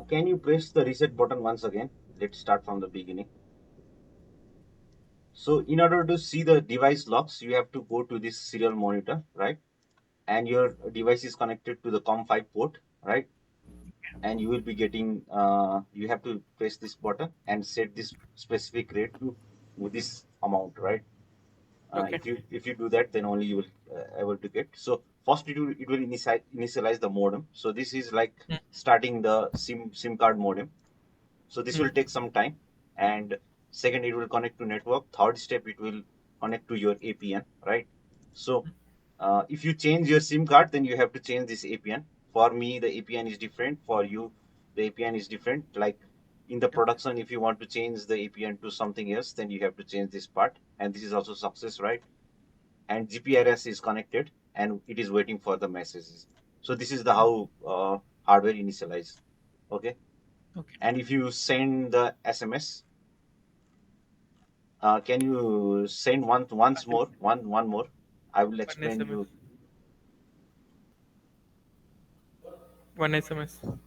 can you press the reset button once again? Let's start from the beginning. So in order to see the device logs, you have to go to this serial monitor, right? And your device is connected to the COM5 port, right? And you will be getting, you have to press this button and set this specific rate to this amount, right? Okay. If you do that, then only you will able to get. So first it will initialize the modem. So this is like Mm, starting the SIM card modem. So this will mm, take some time. And second, it will connect to network. Third step, it will connect to your APN, right? So if you change your SIM card, then you have to change this APN. For me, the APN is different. For you, the APN is different. Like in the okay. production, if you want to change the APN to something else, then you have to change this part. And this is also success, right? And GPRS is connected and it is waiting for the messages. So this is the how hardware initialize. Okay. Okay. And if you send the SMS, can you send once One more, one more? I will one explain SMS. you. One SMS.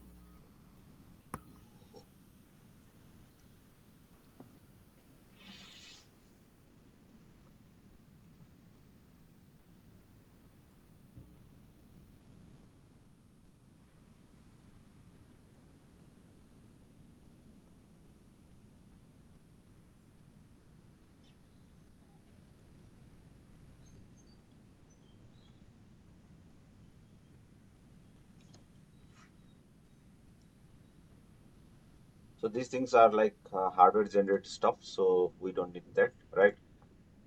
So these things are like hardware generated stuff, so we don't need that, right?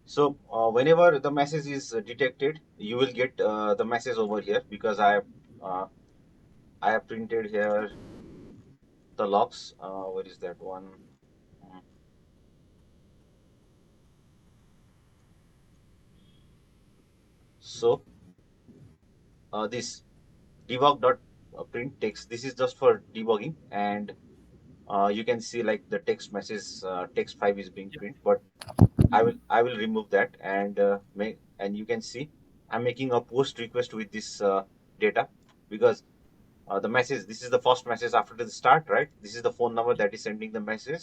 So whenever the message is detected, you will get the message over here because uh, I have printed here the logs. Where is that one? Mm. So this debug dot print text. This is just for debugging, and you can see like the text message text 5 is being Yeah. print, but I will remove that and make, and you can see I'm making a post request with this data because the message, this is the first message after the start, right? This is the phone number that is sending the message.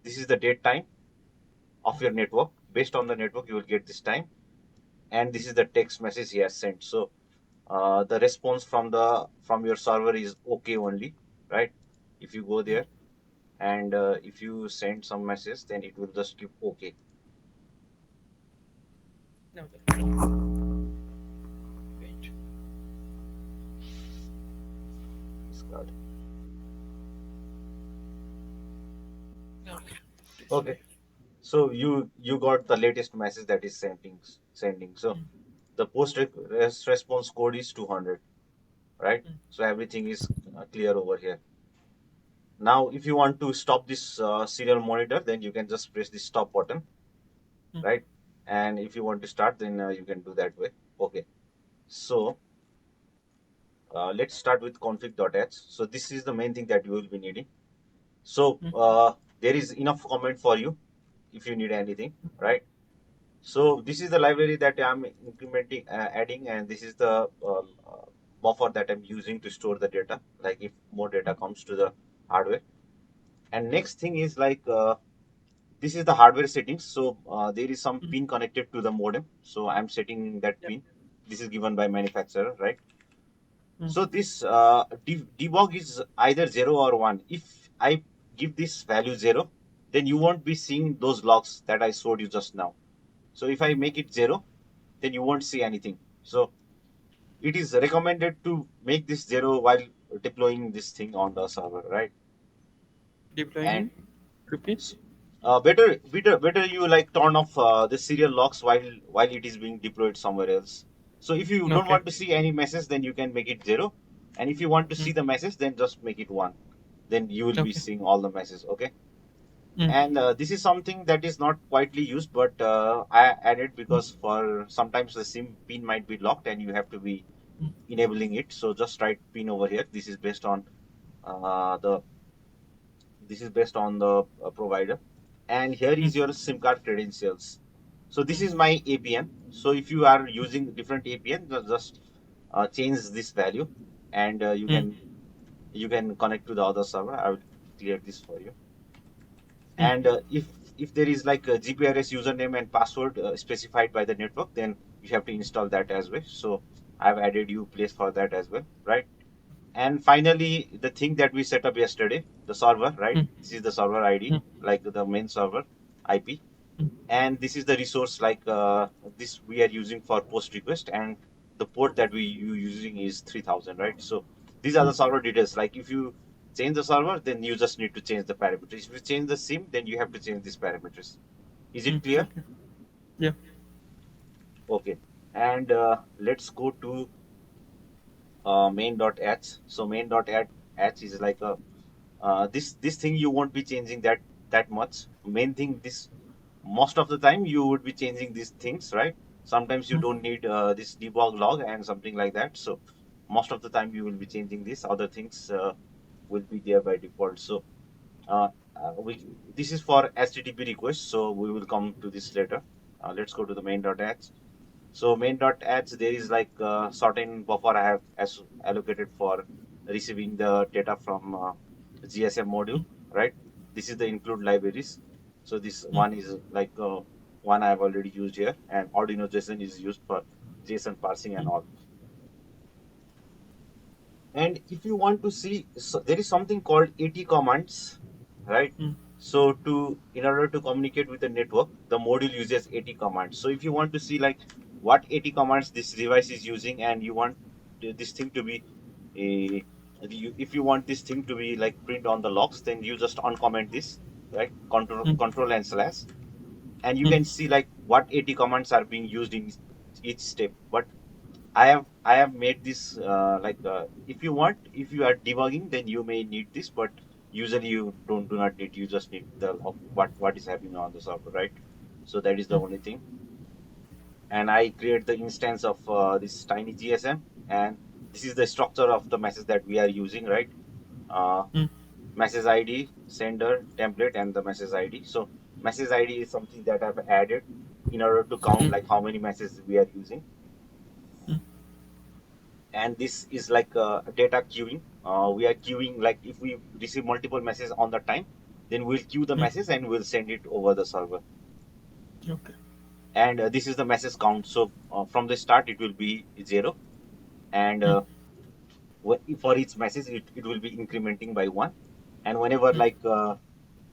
This is the date time of your network. Based on the network, you will get this time, and this is the text message he has sent. So the response from your server is okay only, right? If you go there and if you send some message, then it will just keep okay. Okay. Wait. Discard. Okay. Okay. So you got the latest message that is sending. So the response code is 200, right? Mm, So everything is clear over here. Now, if you want to stop this serial monitor, then you can just press the stop button, mm, right? And if you want to start, then you can do that way. Okay. So let's start with config.h. So this is the main thing that you will be needing. So mm. there is enough comment for you if you need anything, right? So this is the library that I'm implementing, adding, and this is the buffer that I'm using to store the data. Like if more data comes to the hardware. And next thing is like this is the hardware settings. So there is some Mm. pin connected to the modem. So I'm setting that Yeah. pin. This is given by manufacturer, right? Mm. So this debug is either 0 or 1. If I give this value 0, then you won't be seeing those logs that I showed you just now. So if I make it 0, then you won't see anything. So it is recommended to make this 0 while deploying this thing on the server, right? Deploying And in. Repeat. better you like turn off the serial logs while it is being deployed somewhere else. So if you don't Okay. want to see any message, then you can make it 0. And if you want to Mm. see the message, then just make it 1. Then you will be Okay. seeing all the messages, okay? Mm. And this is something that is not widely used, but I added Mm. because for sometimes the SIM pin might be locked and you have to be Mm. enabling it. So just write pin over here. The this is based on the provider. And here Mm. is your SIM card credentials. So this Mm. is my APN. So if you are using different APN, just change this value, and you Mm. can you can connect to the other server. I will clear this for you. mm, And if there is like a GPRS username and password specified by the network, then you have to install that as well. So I've added you place for that as well, right? And finally, the thing that we set up yesterday, the server, right? mm, This is the server ID, mm, like the main server IP, mm, and this is the resource like this we are using for post request, and the port that we you using is 3000, right? So these are the mm, server details. Like if you change the server, then you just need to change the parameters. If you change the sim, then you have to change these parameters. Is it clear? okay. Yeah. Okay. And let's go to main.h. So main.h is like a this thing you won't be changing that much. Main thing, this most of the time you would be changing these things, right? Sometimes you Mm, don't need this debug log and something like that. So most of the time you will be changing this. Other things will be there by default. So uh, we this is for HTTP requests. So we will come to this later. Let's go to the main.h. So main.h, there is like a certain buffer I have as allocated for receiving the data from GSM module, right? This is the include libraries. So this mm, one is like one I have already used here, and Arduino JSON is used for JSON parsing and mm, all. And if you want to see, so there is something called AT commands, right? mm, So in order to communicate with the network, the module uses AT commands. So if you want to see like what AT commands this device is using, and you want this thing to be a if you want this thing to be like print on the logs, then you just uncomment this, right? mm, Control and slash, and you mm, can see like what AT commands are being used in each step. But I have made this like if you want, if you are debugging, then you may need this, but usually you do not need. You just need the of what is happening on the server, right? So that is the mm, only thing. And I create the instance of this tiny GSM, and this is the structure of the message that we are using, right? Uh, mm, Message ID, sender, template, and the message ID. So message ID is something that I've added in order to count mm, like how many messages we are using. mm, And this is like data queuing. We are queuing, like if we receive multiple messages on the time, then we'll queue the mm, message and we'll send it over the server. okay. And this is the message count. So from the start it will be 0, and Mm, for each message it will be incrementing by 1. And whenever mm, like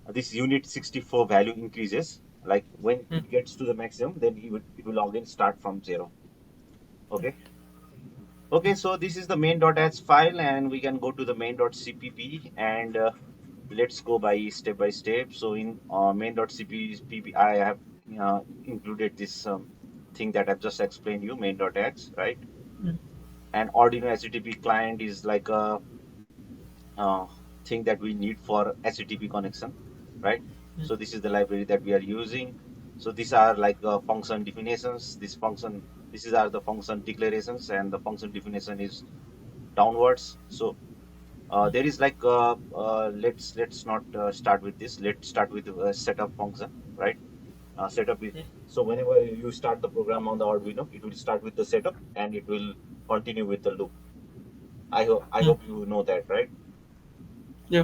this unit 64 value increases, like when mm, it gets to the maximum, then it will again start from 0. Okay. Okay, so this is the main.h file, and we can go to the main.cpp, and let's go by step. So in main.cpp, I have included this thing that I've just explained you, main.h, right? mm, And Arduino HTTP client is like a uh, thing that we need for HTTP connection, right? mm, So this is the library that we are using. So these are like function definitions. These are the function declarations, and the function definition is downwards. So there is like let's not start with this. Let's start with setup function, right? Setup is, so whenever you start the program on the Arduino, it will start with the setup and it will continue with the loop. I mm, hope you know that, right? yeah.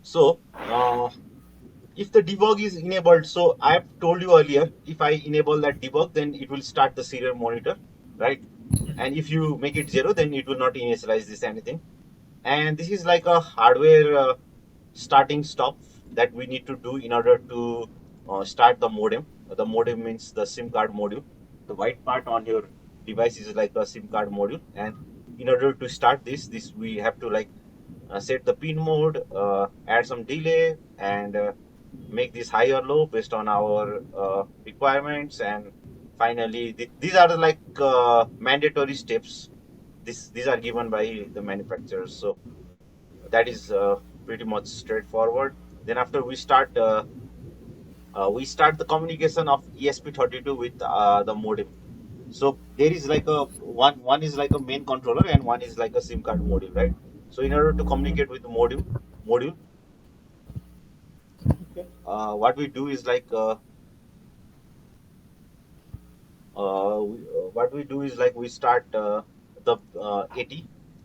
So if the debug is enabled, so I have told you earlier, if I enable that debug, then it will start the serial monitor, right? And if you make it 0, then it will not initialize this anything. And this is like a hardware starting stop that we need to do in order to start the modem. The modem means the SIM card module. The white part on your device is like a SIM card module, and in order to start this we have to like set the pin mode, add some delay, and make this high or low based on our requirements. And finally, these are the like mandatory steps. These are given by the manufacturers. So that is pretty much straightforward. Then after we start the communication of ESP32 with the modem. So there is like a one is like a main controller and one is like a SIM card module, right? So in order to communicate with the module, Okay. what we do is like what we do is like we start the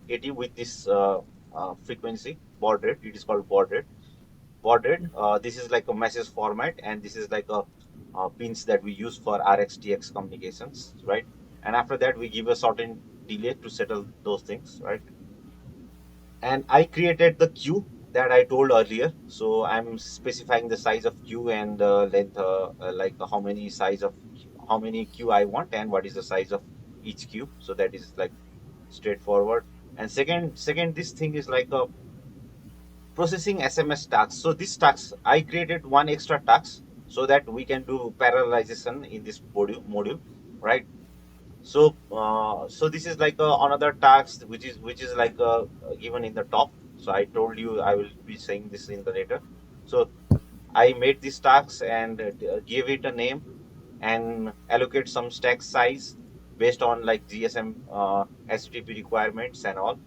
80 with this. frequency, baud rate. It is called baud rate. Baud rate. This is like a message format, and this is like a pins that we use for RxTX communications, right? And after that, we give a certain delay to settle those things, right? And I created the queue that I told earlier. So I'm specifying the size of queue and the length, like how many queue I want and what is the size of each queue. So that is like straightforward. And second, this thing is like a processing SMS tasks. So this task, I created one extra task so that we can do parallelization in this module, right? So this is like another task which is like given in the top. So I told you I will be saying this in the later. So I made this task and give it a name and allocate some stack size based on like GSM HTTP requirements and all.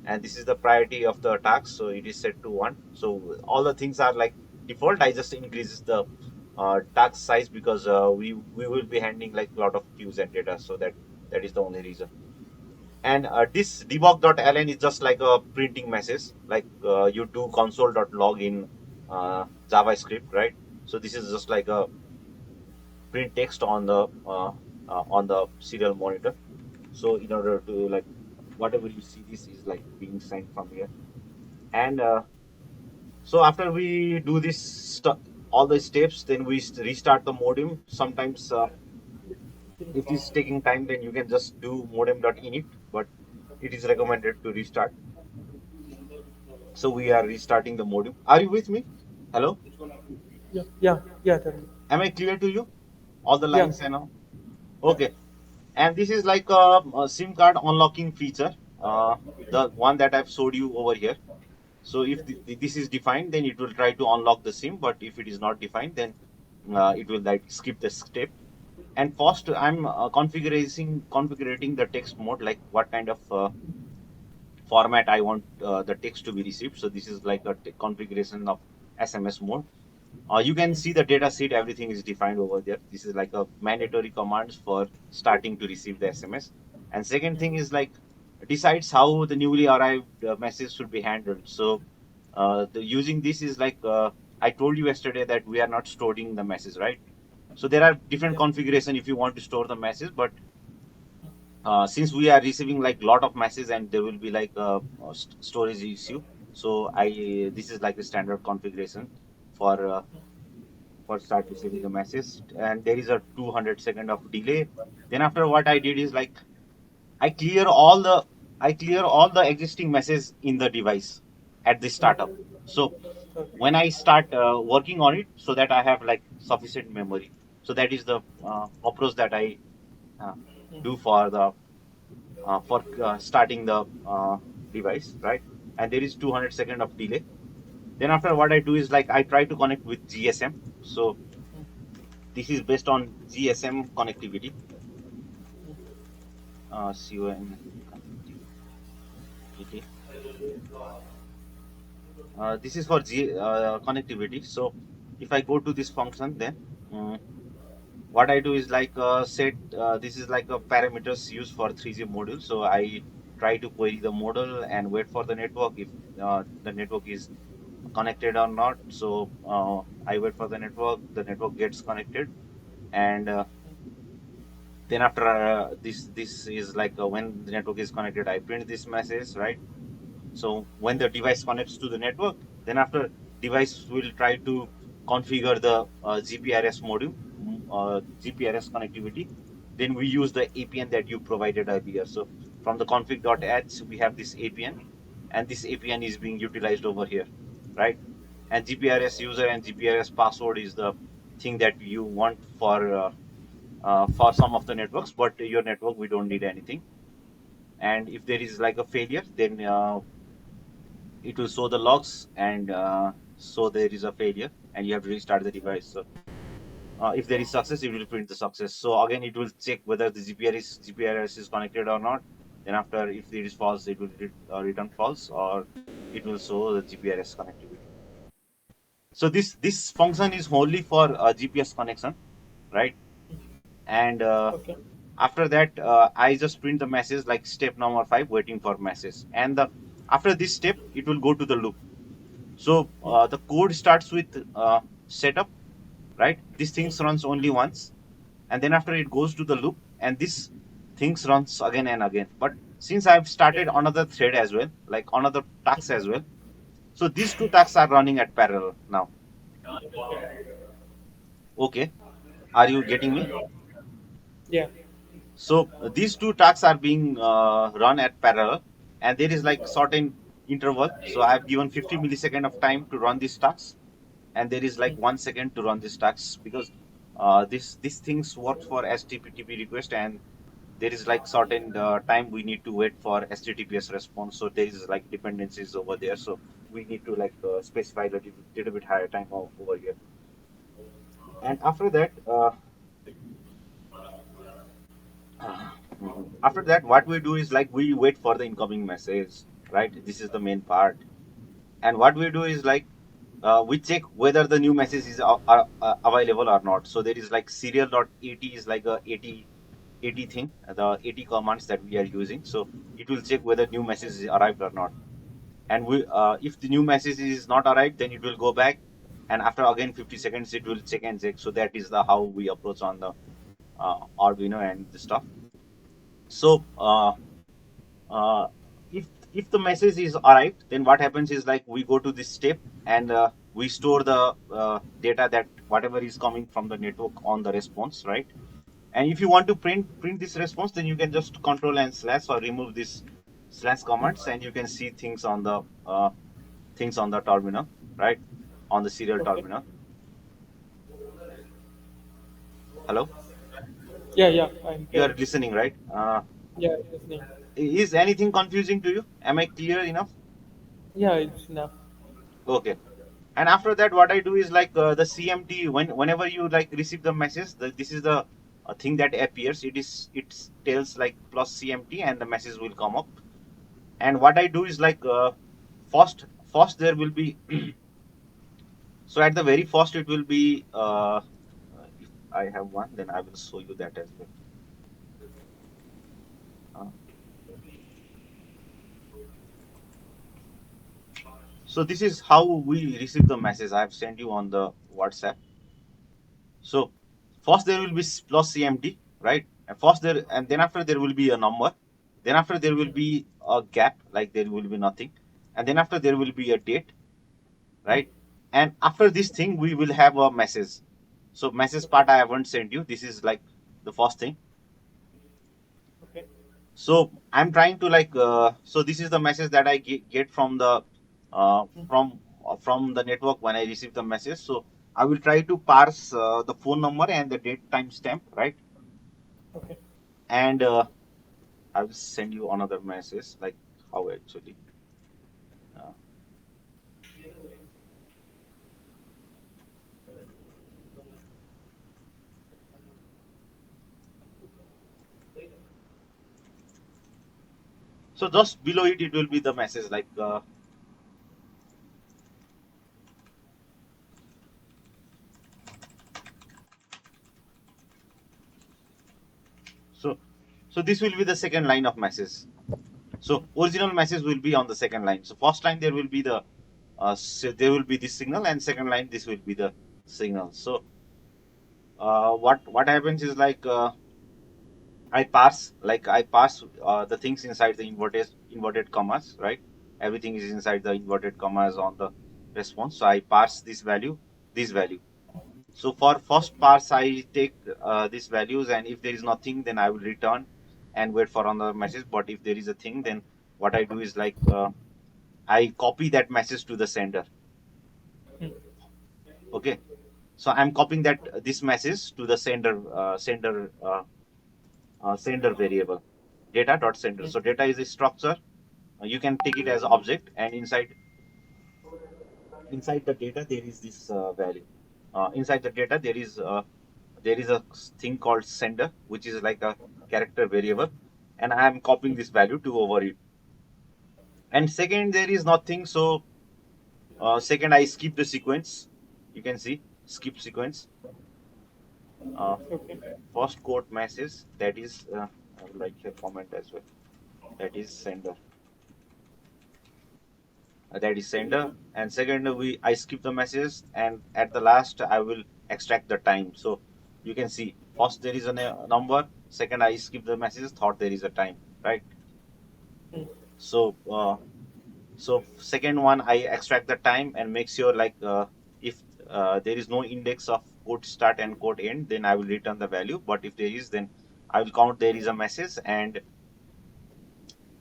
And this is the priority of the task, so it is set to 1. So all the things are like default. I just increases the task size because we will be handling like a lot of queues and data, so that is the only reason. And this debug.ln is just like a printing message, like you do console.log in JavaScript, right? So this is just like a print text on the serial monitor. So in order to like whatever you see, this is like being sent from here. And so after we do this all the steps, then we restart the modem. Sometimes if it is taking time, then you can just do modem.init, but it is recommended to restart. So we are restarting the modem. Are you with me? Hello? Yeah. Yeah. Yeah. Tell me. Am I clear to you? All the Yeah. lines and all? Yeah. Okay. And this is like a SIM card unlocking feature, the one that I've showed you over here. So if this is defined, then it will try to unlock the SIM. But if it is not defined, then it will like skip the step. And first, I'm configuring the text mode, like what kind of format I want the text to be received. So this is like a configuration of SMS mode. You can see the data sheet, everything is defined over there. This is like a mandatory commands for starting to receive the SMS. And second thing is like decides how the newly arrived message should be handled. So using this is like I told you yesterday that we are not storing the message, right? So there are different Yeah. configuration if you want to store the message, but since we are receiving like lot of messages and there will be like a storage issue, so I this is like a standard configuration for start receiving the message, and there is a 200-second of delay. Then after, what I did is like I clear all the existing messages in the device at the startup. So Okay. when I start working on it, so that I have like sufficient memory. So that is the approach that I uh, do for the starting the device, right? And there is 200-second of delay. Then after, what I do is like I try to connect with GSM. So this is based on GSM connectivity, COM connectivity. This is for connectivity. So if I go to this function, then what I do is like set. This is like a parameters used for 3G module. So I try to query the model and wait for the network if the network is connected or not. So I wait for the network. The network gets connected, and then after this is like when the network is connected, I print this message, right? So when the device connects to the network, then after, device will try to configure the GPRS module, GPRS connectivity. Then we use the APN that you provided earlier. So from the config.h, we have this APN, and this APN is being utilized over here, right? And GPRS user and GPRS password is the thing that you want for some of the networks, but your network, we don't need anything. And if there is like a failure, then it will show the logs, and so there is a failure and you have to restart the device. So if there is success, it will print the success. So again, it will check whether the GPRS is connected or not. Then after, if it is false, it will return false, or it will show the GPRS connectivity. So this function is only for GPS connection, right? And Okay. after that, I just print the message like step number 5, waiting for message. And the After this step, it will go to the loop. So the code starts with setup, right? This things runs only once, and then after it goes to the loop, and this things runs again and again. But since I've started another thread as well, like another task as well, so these two tasks are running at parallel now. Okay, are you getting me? Yeah. So these two tasks are being run at parallel, and there is like certain interval. So I've given 50 millisecond of time to run these tasks, and there is like 1 second to run these tasks, because this things work for HTTP request, and there is like certain time we need to wait for HTTPS response. So there is like dependencies over there. So we need to like specify a little bit higher time over here. And after that, after that, what we do is like we wait for the incoming message, right? This is the main part. And what we do is like we check whether the new message is available or not. So there is like serial.at is like a AT thing, the AT commands that we are using. So it will check whether new message is arrived or not. And we if the new message is not arrived, then it will go back, and after again 50 seconds it will check and check. So that is the how we approach on the Arduino and the stuff. So uh, if the message is arrived, then what happens is like we go to this step, and we store the data, that whatever is coming from the network on the response, right? And if you want to print this response, then you can just control and slash or remove this slash commands, and you can see things on the terminal, right? On the serial Okay. terminal. Hello, Yeah, yeah, I'm you are hearing. listening, right? Yeah, listening. Is anything confusing to you? Am I clear enough? Yeah, it's enough. Okay. And after that, what I do is like the CMT, whenever you like receive the message, this is the thing that appears. It tells like plus CMT, and the message will come up. And what I do is like first there will be so at the very first it will be if I have one, then I will show you that as well. Uh, so this is how we receive the message. I have sent you on the WhatsApp. So first there will be plus CMT, right? And first there, and then after there will be a number. Then after there will be a gap, like there will be nothing. And then after there will be a date, right? And after this thing, we will have a message. So message Okay. part I haven't sent you. This is like the first thing. Okay. So I'm trying to like so this is the message that I get from the uh, from from the network when I receive the message. So I will try to parse the phone number and the date timestamp, right? Okay. And I will send you another message like how actually. Uh, so just below it, it will be the message like so. So this will be the second line of message. So original message will be on the second line. So first line there will be the so there will be this signal, and second line this will be the signal. So what happens is like I pass the things inside the inverted commas, right? Everything is inside the inverted commas on the response. So I pass this value. So for first parse, I take these values, and if there is nothing, then I will return and wait for another message. But if there is a thing, then what I do is like I copy that message to the sender. Okay, so I'm copying that this message to the sender variable data.sender. So data is a structure. You can take it as object, and inside the data there is this value. Inside the data there is a thing called sender, which is like a character variable, and I am copying this value to over it. And second, there is nothing. So second, I skip the sequence. You can see skip sequence. Uh, Okay. First quote message, that is I would like a comment as well. That is sender. that is sender, and second I skip the message, and at the last I will extract the time. So you can see first there is a number, second I skip the message, third there is a time, right? Mm. So so second one I extract the time and make sure like if there is no index of code start and code end, then I will return the value. But if there is, then I will count there is a message, and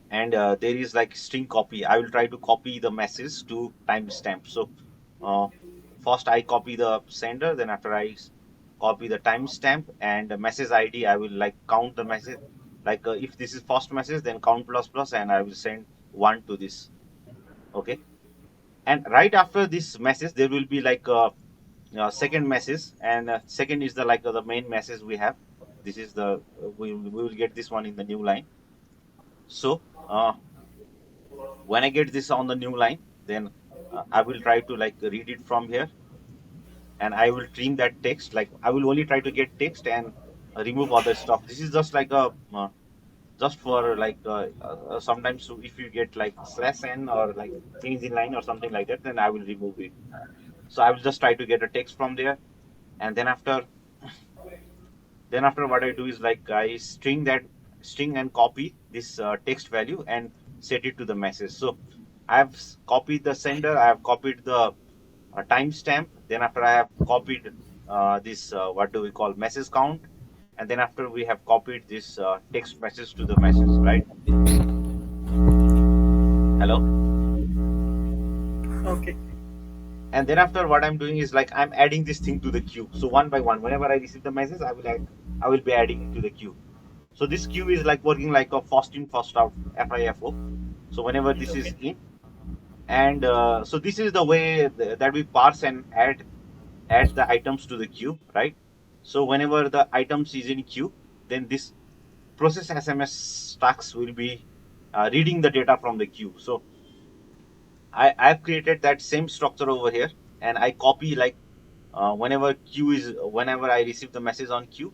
there is like string copy. I will try to copy the message to timestamp. So uh, first I copy the sender, then after copy the timestamp and the message ID. I will like count the message. Like if this is first message, then count plus plus, and I will send one to this. Okay, and right after this message, there will be like a second message, and second is the like the main message we have. This is the we will get this one in the new line. So when I get this on the new line, then I will try to like read it from here, and I will trim that text. Like I will only try to get text and remove other stuff. This is just like a just for like sometimes if you get like slash n or like change in line or something like that, then I will remove it. So I will just try to get a text from there, and then after what I do is like I string and copy this text value and set it to the message. So I have copied the sender, I have copied the timestamp. Then after I have copied this what do we call message count, and then after we have copied this text message to the message, right? Hello. Okay. And then after what I'm doing is like I'm adding this thing to the queue. So one by one, whenever I receive the message, I will be adding to the queue. So this queue is like working like a first in first out FIFO. So whenever this is Okay. in, and so this is the way that we parse and add the items to the queue, right? So whenever the items is in queue, then this process SMS stacks will be reading the data from the queue. So I've created that same structure over here, and I copy like whenever I receive the message on queue,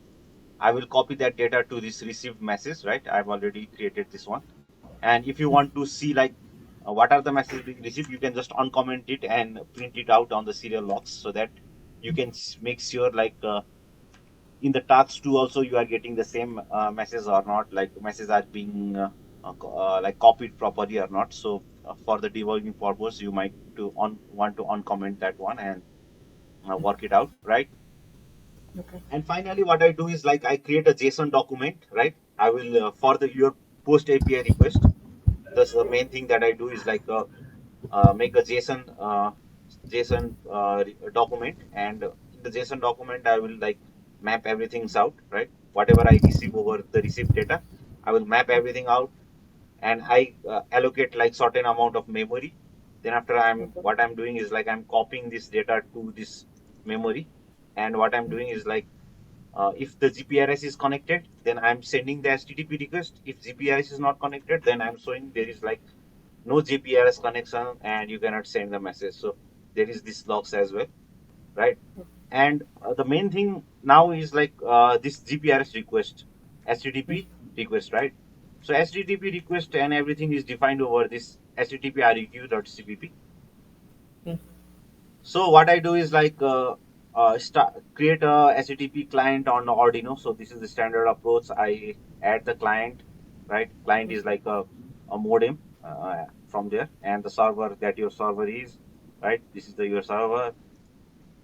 I will copy that data to this received message, right? I've already created this one. And if you want to see like what are the messages being received, you can just uncomment it and print it out on the serial logs, so that you can make sure like in the tasks too also you are getting the same message or not, like messages are being like copied properly or not. So for the debugging purpose, you might want to uncomment that one and work it out, right? Okay. And finally, what I do is like I create a JSON document, right? I will for the your post API request. That's the main thing that I do is like make a JSON document, and in the JSON document I will like map everything out, right? Whatever I receive over the received data, I will map everything out, and I allocate like certain amount of memory. Then after Okay. what I'm doing is like I'm copying this data to this memory, and what I'm doing is like if the GPRS is connected, then I'm sending the HTTP request. If GPRS is not connected, then I'm showing there is like no GPRS connection and you cannot send the message. So there is this logs as well, right? And the main thing now is like this GPRS request, Mm. HTTP request, right? So HTTP request and everything is defined over this HTTP req.cpp. Mm. So what I do is like create a HTTP client on Arduino. So this is the standard approach. I add the client, right? Client is like a modem from there, and the server that your server is, right? This is the your server,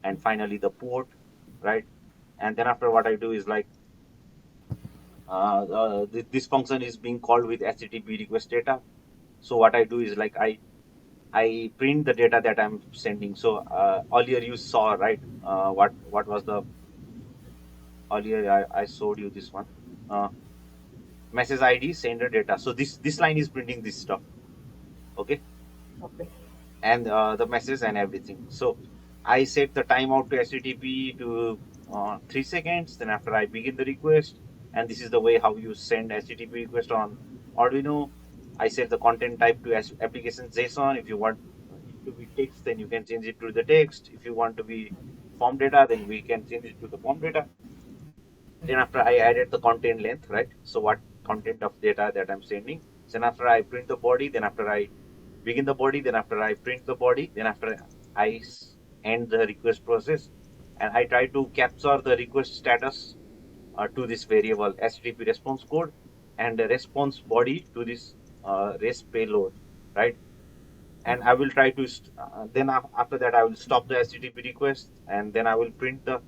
and finally the port, right? And then after what I do is like this function is being called with HTTP request data. So what I do is like I print the data that I'm sending. So earlier you saw, right? What was the earlier I showed you this one. Uh, Message ID, sender data. So this line is printing this stuff, okay, Okay. and the message and everything. So I set the timeout to HTTP to 3 seconds. Then after I begin the request, and this is the way how you send HTTP request on Arduino. I set the content type to application JSON. If you want it to be text, then you can change it to the text. If you want to be form data, then we can change it to the form data. Then after I added the content length, right? So what content of data that I'm sending. Then after I print the body, then after I begin the body, then after I print the body, then after I end the request process, and I try to capture the request status to this variable HTTP response code and the response body to this REST payload, right? And I will try to then after that I will stop the HTTP request and then I will print the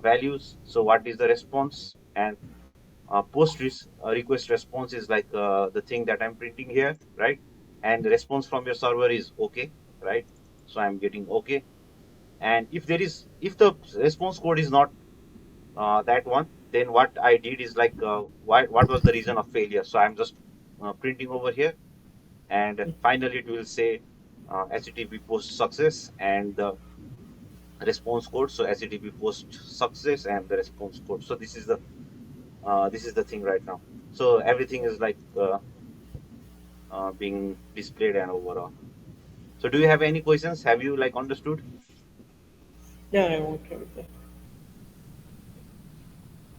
values. So what is the response, and post request response is like the thing that I'm printing here, right? And the response from your server is okay, right? So I'm getting okay. And if the response code is not that one, then what I did is like what was the reason of failure? So I'm just printing over here, and finally it will say HTTP post success and the response code. So HTTP post success and the response code. So this is the thing right now. So everything is like being displayed and overall. So do you have any questions? Have you like understood? Yeah, I'm okay with that.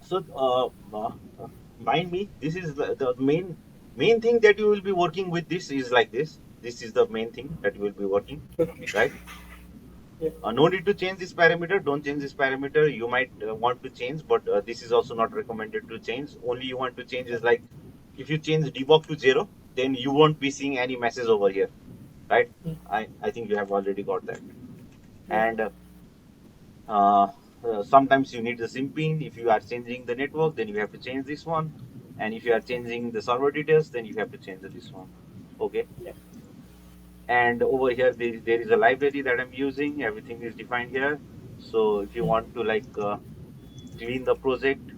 So mind me, this is the main thing that you will be working with. This is like this. This is the main thing that you will be working, Okay. right? Yeah. No need to change this parameter. Don't change this parameter. You might want to change, but this is also not recommended to change. Only you want to change is like if you change debug to 0, then you won't be seeing any message over here, right? I think you have already got that. Yeah. And uh, sometimes you need the simping. If you are changing the network, then you have to change this one. And if you are changing the server details, then you have to change this one. Okay. Yeah. And over here there is a library that I'm using. Everything is defined here. So if you want to like clean the project,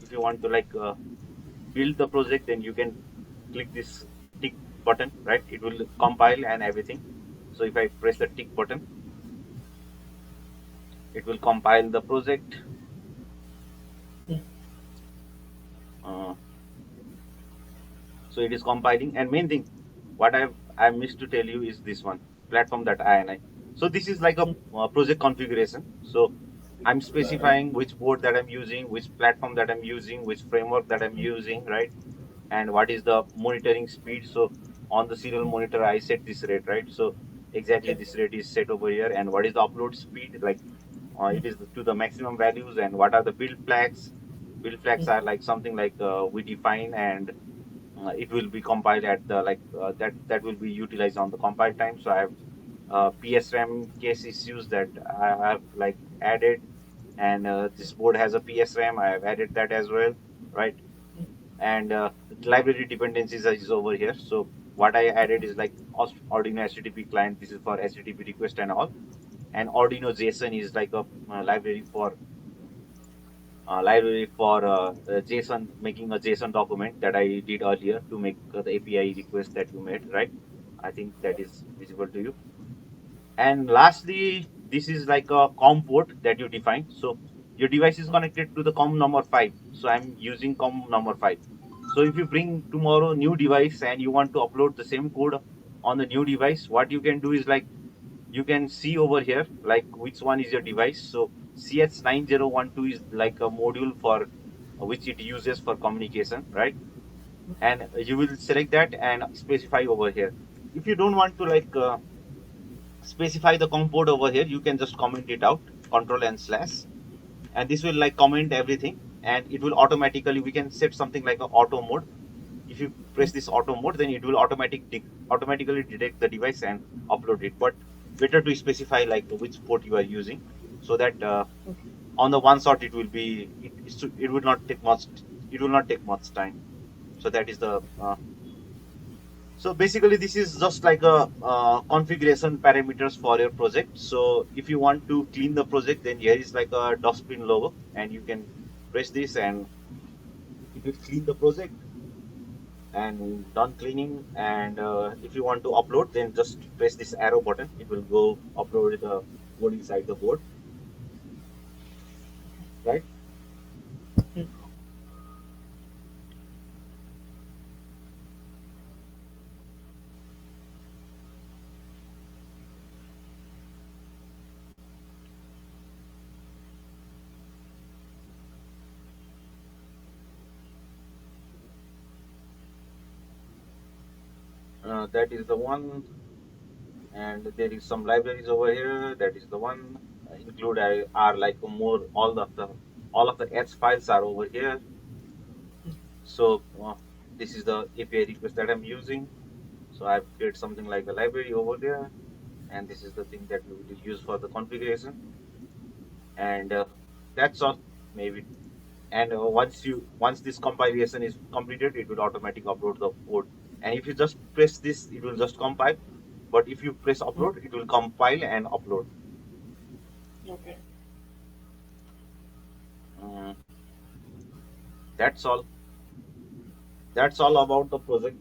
if you want to like build the project, then you can click this tick button, right? It will compile and everything. So if I press the tick button, it will compile the project. uh, so it is compiling. And main thing what I missed to tell you is this one, platform that ini. So this is like a project configuration. So I'm specifying which board that I'm using, which platform that I'm using, which framework that I'm using, right? And what is the monitoring speed. So on the serial monitor I set this rate, right? So exactly Okay. this rate is set over here. And what is the upload speed, like it is to the maximum values. And what are the build flags? Build flags are like something like we define, and it will be compiled at the like that will be utilized on the compile time. So I have PSRAM case issues that I have like added, and this board has a PSRAM. I have added that as well, right? And library dependencies is over here. So what I added is like Arduino HTTP client. This is for HTTP request and all. And Arduino JSON is like a library for JSON, making a JSON document that I did earlier to make the API request that you made, right? I think that is visible to you. And lastly, this is like a COM port that you define. So your device is connected to the COM number 5. So I'm using COM number 5. So if you bring tomorrow new device and you want to upload the same code on the new device, what you can do is like you can see over here like which one is your device. So CH9012 is like a module for which it uses for communication, right? And you will select that and specify over here. If you don't want to like specify the COM port over here, you can just comment it out, control and slash, and this will like comment everything, and it will automatically, we can set something like a auto mode. If you press this auto mode, then it will automatically detect the device and upload it. But better to specify like which port you are using, so that on the one shot it will be it will not take much, it will not take much time. So that is the so basically this is just like a configuration parameters for your project. So if you want to clean the project, then here is like a dustbin logo, and you can press this and it will clean the project and done cleaning. And if you want to upload, then just press this arrow button, it will go upload the code inside the board, right? That is the one, and there is some libraries over here. That is the one. Include I are like more all of the H files are over here. So this is the API request that I'm using. So I've created something like a library over there, and this is the thing that we will use for the configuration. And that's all. Maybe. And once this compilation is completed, it will automatically upload the code. And if you just press this, it will just compile. But if you press Mm. upload, it will compile and upload. Okay. Mm, that's all. That's all about the project.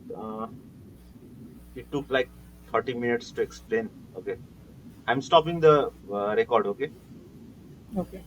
It took like 30 minutes to explain. Okay, I'm stopping the record. Okay. Okay.